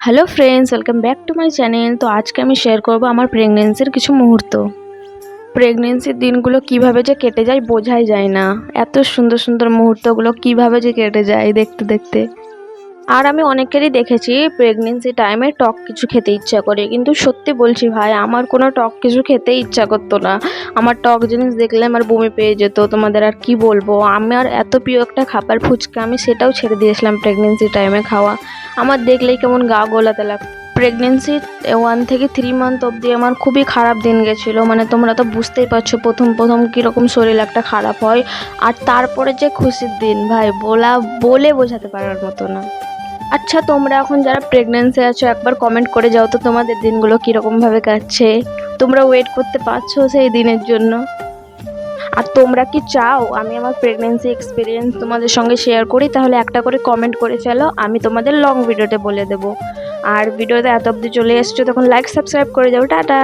Hello friends, welcome back to my channel. তো আজকে আমি শেয়ার করব আমার প্রেগনেন্সির কিছু মুহূর্ত। প্রেগনেন্সির দিনগুলো কিভাবে যে কেটে যায় বোঝাই যায় না। এত সুন্দর সুন্দর মুহূর্তগুলো কিভাবে যে কেটে যায় দেখতে দেখতে। আর আমি অনেকেরই দেখেছি প্রেগনেন্সি টাইমে টক কিছু খেতে ইচ্ছা করে, কিন্তু সত্যি বলছি ভাই, আমার কোনো টক কিছু খেতে ইচ্ছা করতো না। আমার টক জিনিস দেখলে আমার বমি পেয়ে যেত। তোমাদের আর কি বলবো, আমার এত প্রিয় একটা খাবার ফুচকা, আমি সেটাও ছেড়ে দিয়েছিলাম প্রেগনেন্সি টাইমে খাওয়া। আমার দেখলেই কেমন গা গোলাতে লাগতো। প্রেগনেন্সি 1 থেকে 3 মান্থ অবধি আমার খুবই খারাপ দিন গেছিলো। মানে তোমরা তো বুঝতেই পারছো প্রথম প্রথম কীরকম শরীর একটা খারাপ হয়। আর তারপরে যে খুশির দিন ভাই, বলে বোঝাতে পারার মতো না। আচ্ছা, তোমরা এখন যারা প্রেগনেন্সি আছো একবার কমেন্ট করে যাও তো তোমাদের দিনগুলো কীরকমভাবে কাটছে। তোমরা ওয়েট করতে পারছো সেই দিনের জন্য? আর তোমরা কি চাও আমি আমার প্রেগনেন্সি এক্সপিরিয়েন্স তোমাদের সঙ্গে শেয়ার করি? তাহলে একটা করে কমেন্ট করে ফেলো, আমি তোমাদের লং ভিডিওতে বলে দেবো। আর ভিডিওতে এত অবধি চলে এসছো তখন লাইক সাবস্ক্রাইব করে যাও। টাটা।